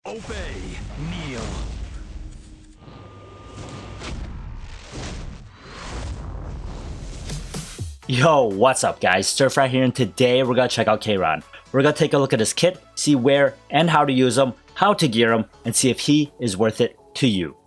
Obey, kneel. Yo, what's up guys, StirPhry here, and today we're gonna check out Kayron. We're gonna take a look at his kit, see where and how to use him, how to gear him, and see if he is worth it to you.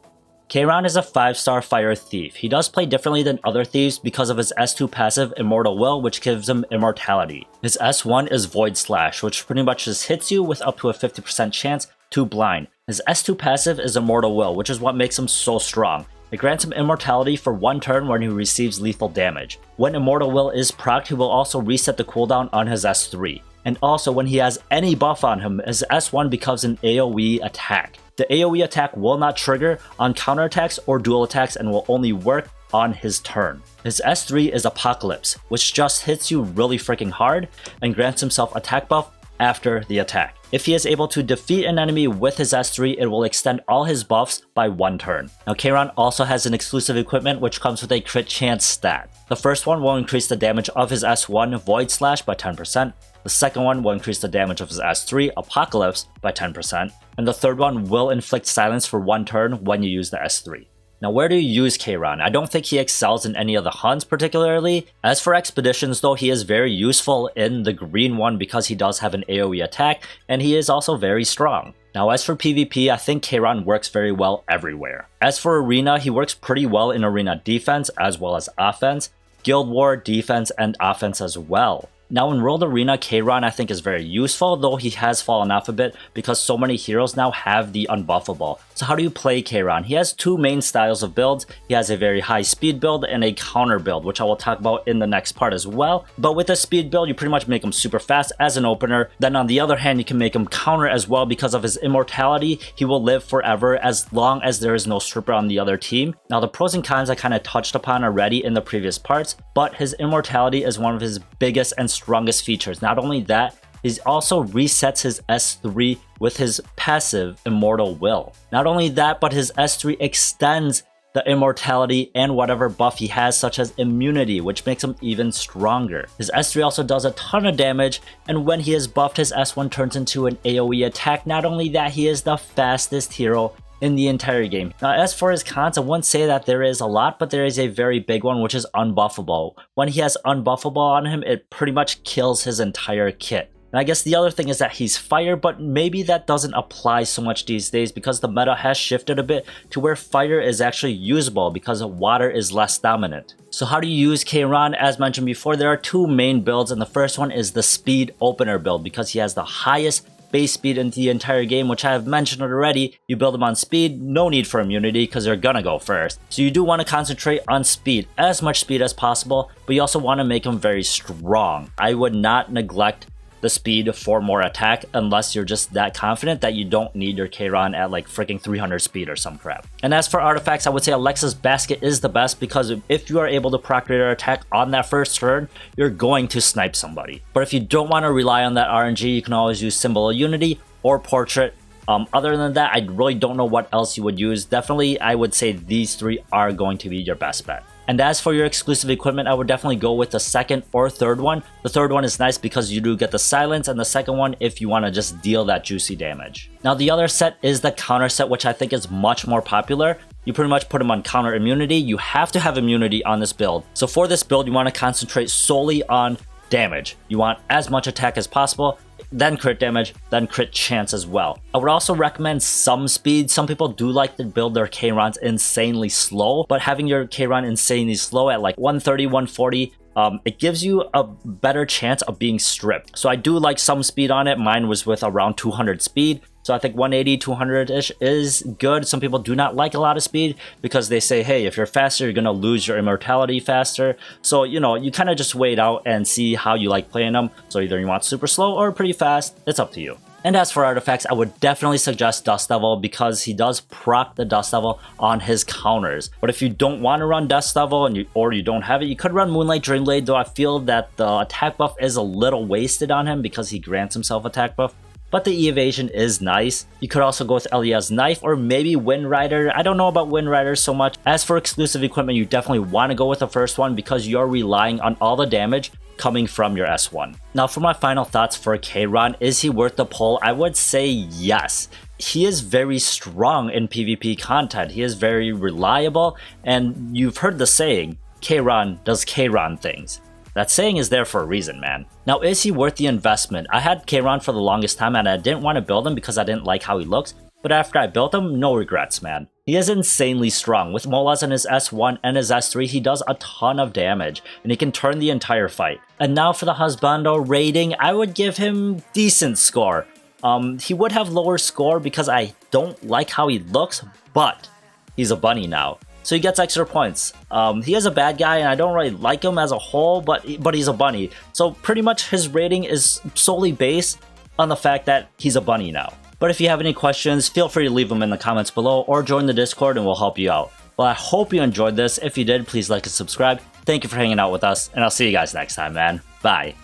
Kayron is a 5-star fire thief. He does play differently than other thieves because of his S2 passive Immortal Will, which gives him immortality. His S1 is Void Slash, which pretty much just hits you with up to a 50% chance to blind. His S2 passive is Immortal Will, which is what makes him so strong. It grants him immortality for 1 turn when he receives lethal damage. When Immortal Will is procced, he will also reset the cooldown on his S3. And also when he has any buff on him, his S1 becomes an AoE attack. The AoE attack will not trigger on counterattacks or dual attacks and will only work on his turn. His S3 is Apocalypse, which just hits you really freaking hard and grants himself attack buff after the attack. If he is able to defeat an enemy with his S3, it will extend all his buffs by 1 turn. Now Kayron also has an exclusive equipment which comes with a crit chance stat. The first one will increase the damage of his S1 Void Slash by 10%, the second one will increase the damage of his S3 Apocalypse by 10%, and the third one will inflict silence for 1 turn when you use the S3. Now where do you use Kayron? I don't think he excels in any of the hunts particularly. As for expeditions though, he is very useful in the green one because he does have an AoE attack and he is also very strong. Now as for PvP, I think Kayron works very well everywhere. As for arena, he works pretty well in arena defense as well as offense, guild war, defense, and offense as well. Now in World Arena, Kayron I think is very useful, though he has fallen off a bit because so many heroes now have the unbuffable. So how do you play Kayron? He has 2 main styles of builds. He has a very high speed build and a counter build, which I will talk about in the next part as well. But with the speed build, you pretty much make him super fast as an opener. Then on the other hand, you can make him counter as well because of his immortality. He will live forever as long as there is no stripper on the other team. Now the pros and cons I kind of touched upon already in the previous parts, but his immortality is one of his biggest and strongest features. Not only that, he also resets his S3 with his passive Immortal Will. Not only that, but his S3 extends the immortality and whatever buff he has, such as immunity, which makes him even stronger. His S3 also does a ton of damage, and when he is buffed, his S1 turns into an AoE attack. Not only that, he is the fastest hero in the entire game. Now as for his cons, I wouldn't say that there is a lot, but there is a very big one, which is unbuffable. When he has unbuffable on him, it pretty much kills his entire kit. And I guess the other thing is that he's fire, but maybe that doesn't apply so much these days because the meta has shifted a bit to where fire is actually usable because water is less dominant. So how do you use Kayron? As mentioned before, there are 2 main builds, and the first one is the speed opener build because he has the highest base speed in the entire game, which I have mentioned already. You build them on speed, no need for immunity because they're gonna go first. So you do want to concentrate on speed, as much speed as possible, but you also want to make them very strong. I would not neglect the speed for more attack unless you're just that confident that you don't need your Kayron at like freaking 300 speed or some crap. And as for artifacts, I would say Alexa's Basket is the best because if you are able to proc your attack on that first turn, you're going to snipe somebody. But if you don't want to rely on that RNG, you can always use Symbol of Unity or Portrait. Other than that, I really don't know what else you would use. Definitely, I would say these 3 are going to be your best bet. And as for your exclusive equipment, I would definitely go with the second or third one. The third one is nice because you do get the silence, and the second one if you want to just deal that juicy damage. Now the other set is the counter set, which I think is much more popular. You pretty much put him on counter immunity. You have to have immunity on this build. So for this build, you want to concentrate solely on damage. You want as much attack as possible, then crit damage, then crit chance as well. I would also recommend some speed. Some people do like to build their Kayrons insanely slow, but having your Kayron insanely slow at like 130, 140, it gives you a better chance of being stripped. So I do like some speed on it. Mine was with around 200 speed. So I think 180, 200-ish is good. Some people do not like a lot of speed because they say, hey, if you're faster, you're going to lose your immortality faster. So, you know, you kind of just wait out and see how you like playing them. So either you want super slow or pretty fast. It's up to you. And as for artifacts, I would definitely suggest Dust Devil because he does proc the Dust Devil on his counters. But if you don't want to run Dust Devil or you don't have it, you could run Moonlight Dreamblade, though I feel that the attack buff is a little wasted on him because he grants himself attack buff. But the E-evasion is nice. You could also go with Elia's Knife or maybe Wind Rider. I don't know about Wind Rider so much. As for exclusive equipment, you definitely want to go with the first one because you're relying on all the damage coming from your S1. Now for my final thoughts for Kayron, is he worth the pull? I would say yes. he is very strong in PvP content. He is very reliable, and you've heard the saying, Kayron does Kayron things. That saying is there for a reason, man. Now, is he worth the investment? I had Kayron for the longest time and I didn't want to build him because I didn't like how he looks, but after I built him, no regrets, man. He is insanely strong. With Molas in his S1 and his S3, he does a ton of damage, and he can turn the entire fight. And now for the husbando rating, I would give him decent score. He would have lower score because I don't like how he looks, but he's a bunny now, so he gets extra points. He is a bad guy and I don't really like him as a whole, but he's a bunny. So pretty much his rating is solely based on the fact that he's a bunny now. But if you have any questions, feel free to leave them in the comments below or join the Discord and we'll help you out. Well, I hope you enjoyed this. If you did, please like and subscribe. Thank you for hanging out with us, and I'll see you guys next time, man. Bye.